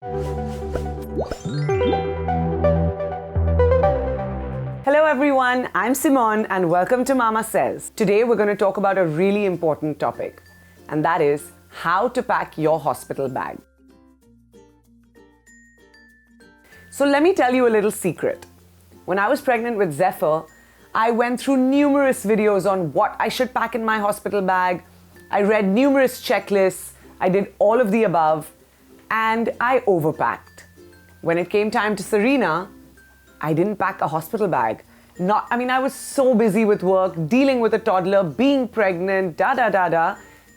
Hello everyone, I'm Simone and welcome to Mama Says. Today we're going to talk about a really important topic, and that is how to pack your hospital bag. So let me tell you a little secret. When I was pregnant with Zephyr, I went through numerous videos on what I should pack in my hospital bag. I read numerous checklists. I did all of the above, and I overpacked. When it came time to Serena, I didn't pack a hospital bag. I was so busy with work, dealing with a toddler, being pregnant, that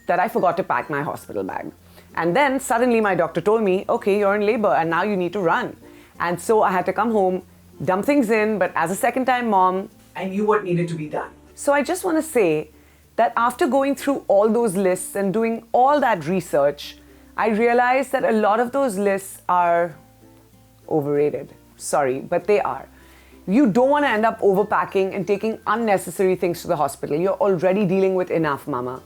I forgot to pack my hospital bag. And then suddenly my doctor told me, okay, you're in labor and now you need to run. And so I had to come home, dump things in, but as a second-time mom, I knew what needed to be done. So I just want to say that after going through all those lists and doing all that research, I realized that a lot of those lists are overrated. Sorry, but they are. You don't want to end up overpacking and taking unnecessary things to the hospital. You're already dealing with enough, mama.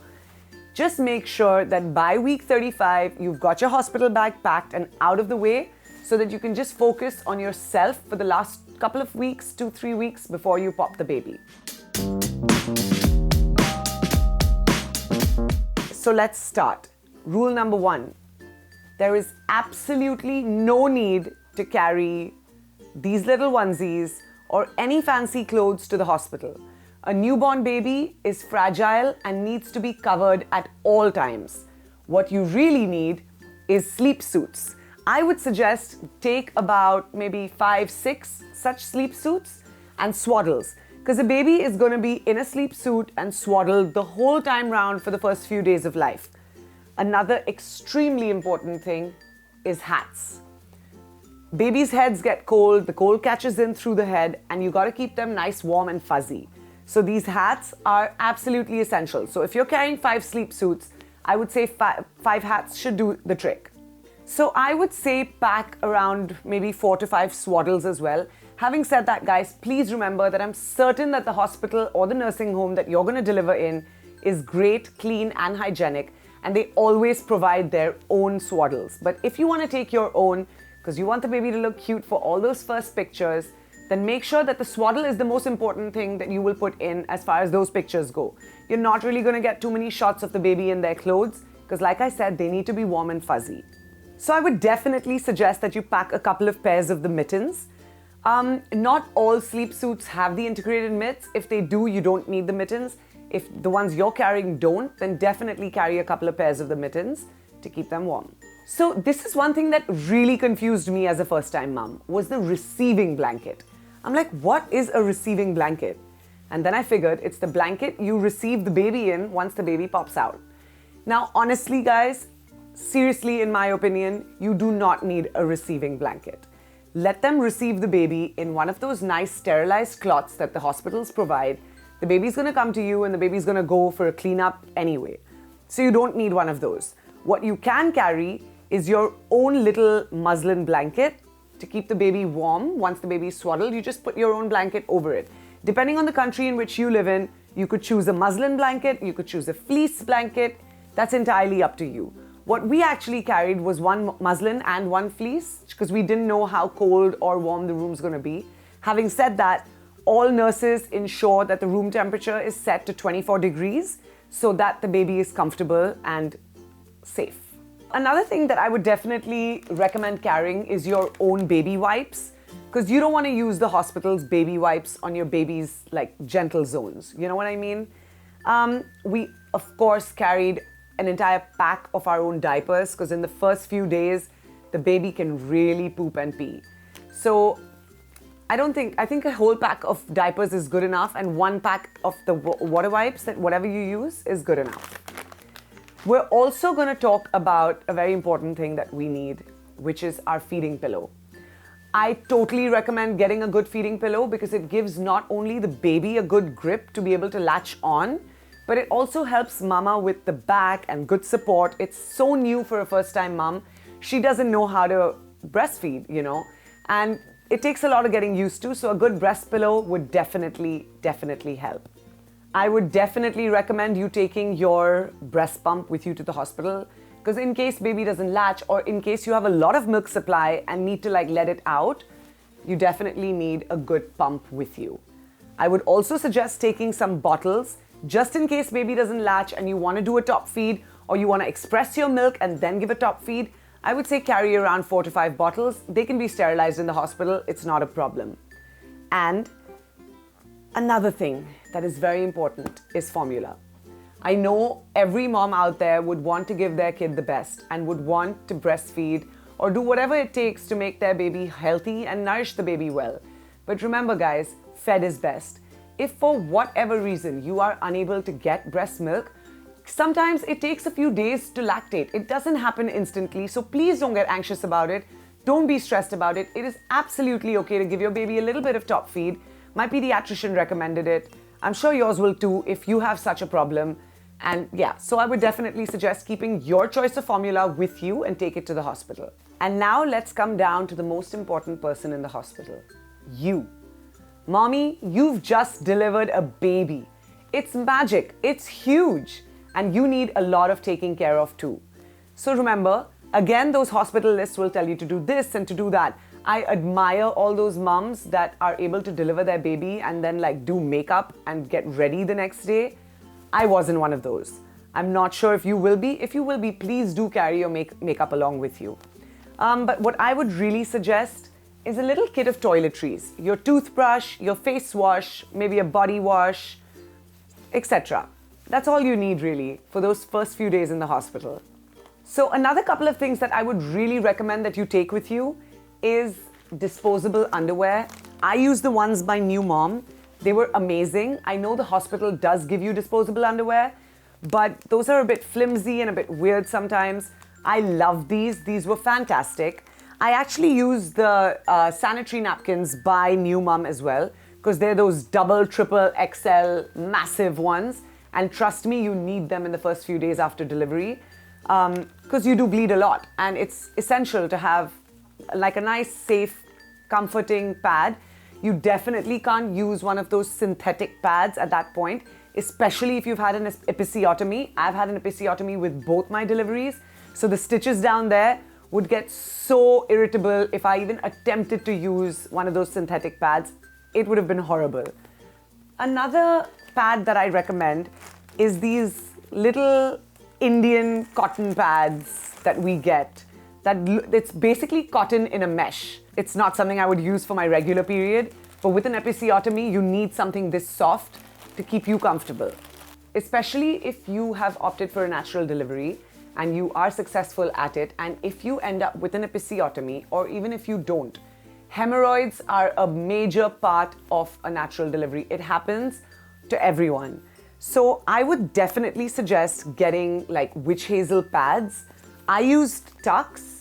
Just make sure that by week 35, you've got your hospital bag packed and out of the way so that you can just focus on yourself for the last couple of weeks, 2-3 weeks before you pop the baby. So let's start. Rule number 1. There is absolutely no need to carry these little onesies or any fancy clothes to the hospital. A newborn baby is fragile and needs to be covered at all times. What you really need is sleep suits. I would suggest take about maybe 5-6 such sleep suits and swaddles, because the baby is going to be in a sleep suit and swaddled the whole time round for the first few days of life. Another extremely important thing is hats. Babies' heads get cold, the cold catches in through the head, and you got to keep them nice, warm and fuzzy. So these hats are absolutely essential. So if you're carrying 5 sleep suits, I would say 5 hats should do the trick. So I would say pack around maybe 4 to 5 swaddles as well. Having said that, guys, please remember that I'm certain that the hospital or the nursing home that you're going to deliver in is great, clean and hygienic, and they always provide their own swaddles. But if you want to take your own, because you want the baby to look cute for all those first pictures, then make sure that the swaddle is the most important thing that you will put in as far as those pictures go. You're not really going to get too many shots of the baby in their clothes because, like I said, they need to be warm and fuzzy. So I would definitely suggest that you pack a couple of pairs of the mittens. Not all sleep suits have the integrated mitts. If they do, you don't need the mittens. If the ones you're carrying don't, then definitely carry a couple of pairs of the mittens to keep them warm. So this is one thing that really confused me as a first-time mom, was the receiving blanket. I'm like, what is a receiving blanket? And then I figured it's the blanket you receive the baby in once the baby pops out. Now, honestly, guys, seriously, in my opinion, you do not need a receiving blanket. Let them receive the baby in one of those nice sterilized cloths that the hospitals provide. The baby's going to come to you and the baby's going to go for a cleanup anyway. So you don't need one of those. What you can carry is your own little muslin blanket to keep the baby warm. Once the baby is swaddled, you just put your own blanket over it. Depending on the country in which you live in, you could choose a muslin blanket, you could choose a fleece blanket. That's entirely up to you. What we actually carried was one muslin and one fleece because we didn't know how cold or warm the room's going to be. Having said that, all nurses ensure that the room temperature is set to 24 degrees so that the baby is comfortable and safe. Another thing that I would definitely recommend carrying is your own baby wipes, because you don't want to use the hospital's baby wipes on your baby's gentle zones. You know what I mean? We, of course, carried an entire pack of our own diapers because in the first few days, the baby can really poop and pee. So I think a whole pack of diapers is good enough, and one pack of the water wipes, that whatever you use, is good enough. We're also going to talk about a very important thing that we need, which is our feeding pillow. I totally recommend getting a good feeding pillow because it gives not only the baby a good grip to be able to latch on, but it also helps mama with the back and good support. It's so new for a first-time mom. She doesn't know how to breastfeed, and it takes a lot of getting used to, so a good breast pillow would definitely help. I would definitely recommend you taking your breast pump with you to the hospital because in case baby doesn't latch, or in case you have a lot of milk supply and need to like let it out, you definitely need a good pump with you. I would also suggest taking some bottles just in case baby doesn't latch and you want to do a top feed, or you want to express your milk and then give a top feed. I would say carry around 4 to 5 bottles. They can be sterilized in the hospital. It's not a problem. And another thing that is very important is formula. I know every mom out there would want to give their kid the best and would want to breastfeed or do whatever it takes to make their baby healthy and nourish the baby well. But remember guys, fed is best. If for whatever reason you are unable to get breast milk, sometimes it takes a few days to lactate. It doesn't happen instantly, so please don't get anxious about it. Don't be stressed about it. It is absolutely okay to give your baby a little bit of top feed. My pediatrician recommended it. I'm sure yours will too if you have such a problem. And yeah, so I would definitely suggest keeping your choice of formula with you and take it to the hospital. And now let's come down to the most important person in the hospital. You. Mommy, you've just delivered a baby. It's magic. It's huge. And you need a lot of taking care of too. So remember, again, those hospital lists will tell you to do this and to do that. I admire all those moms that are able to deliver their baby and then like do makeup and get ready the next day. I wasn't one of those. I'm not sure if you will be. If you will be, please do carry your makeup along with you. But what I would really suggest is a little kit of toiletries. Your toothbrush, your face wash, maybe a body wash, etc. That's all you need really for those first few days in the hospital. So another couple of things that I would really recommend that you take with you is disposable underwear. I use the ones by New Mom. They were amazing. I know the hospital does give you disposable underwear, but those are a bit flimsy and a bit weird sometimes. I love these. These were fantastic. I actually use the sanitary napkins by New Mom as well, because they're those double, triple XL massive ones. And trust me, you need them in the first few days after delivery, because you do bleed a lot. And it's essential to have like a nice, safe, comforting pad. You definitely can't use one of those synthetic pads at that point, especially if you've had an episiotomy. I've had an episiotomy with both my deliveries. So the stitches down there would get so irritable if I even attempted to use one of those synthetic pads. It would have been horrible. Another pad that I recommend is these little Indian cotton pads that we get. It's basically cotton in a mesh. It's not something I would use for my regular period, but with an episiotomy, you need something this soft to keep you comfortable. Especially if you have opted for a natural delivery and you are successful at it, and if you end up with an episiotomy, or even if you don't, hemorrhoids are a major part of a natural delivery. It happens to everyone. So I would definitely suggest getting like witch hazel pads. I used Tux.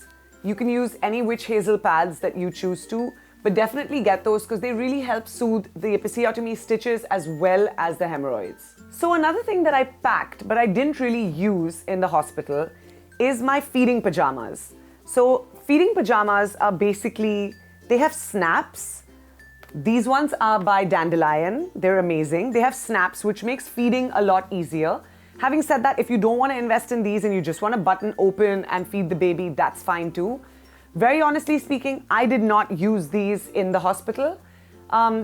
You can use any witch hazel pads that you choose to, but definitely get those because they really help soothe the episiotomy stitches as well as the hemorrhoids. So another thing that I packed, but I didn't really use in the hospital, is my feeding pajamas. So feeding pajamas are basically, they have snaps. These ones are by Dandelion. They're amazing. They have snaps, which makes feeding a lot easier. Having said that, if you don't want to invest in these and you just want to button open and feed the baby, that's fine too. Very honestly speaking, I did not use these in the hospital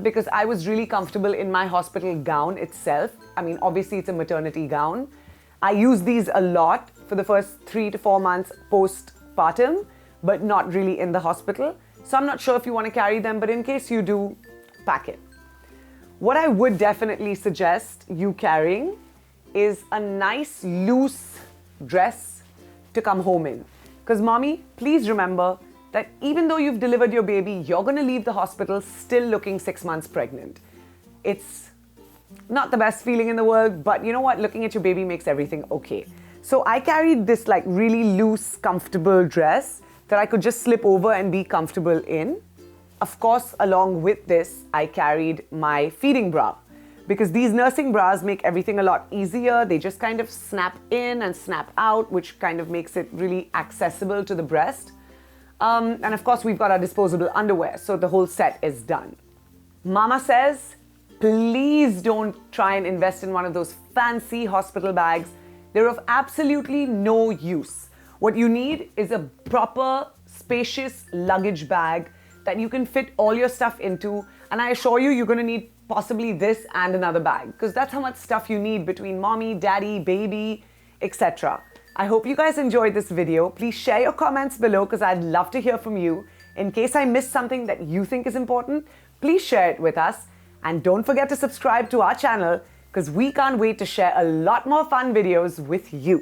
because I was really comfortable in my hospital gown itself. I mean, obviously it's a maternity gown. I use these a lot for the first 3 to 4 months postpartum, but not really in the hospital. So I'm not sure if you want to carry them, but in case you do, pack it. What I would definitely suggest you carrying is a nice loose dress to come home in. Because mommy, please remember that even though you've delivered your baby, you're going to leave the hospital still looking 6 months pregnant. It's not the best feeling in the world, but you know what? Looking at your baby makes everything okay. So I carried this like really loose, comfortable dress that I could just slip over and be comfortable in. Of course, along with this, I carried my feeding bra, because these nursing bras make everything a lot easier. They just kind of snap in and snap out, which kind of makes it really accessible to the breast. And of course, we've got our disposable underwear, so the whole set is done. Mama says, please don't try and invest in one of those fancy hospital bags. They're of absolutely no use. What you need is a proper, spacious luggage bag that you can fit all your stuff into. And I assure you, you're going to need possibly this and another bag, because that's how much stuff you need between mommy, daddy, baby, etc. I hope you guys enjoyed this video. Please share your comments below, because I'd love to hear from you. In case I missed something that you think is important, please share it with us. And don't forget to subscribe to our channel, because we can't wait to share a lot more fun videos with you.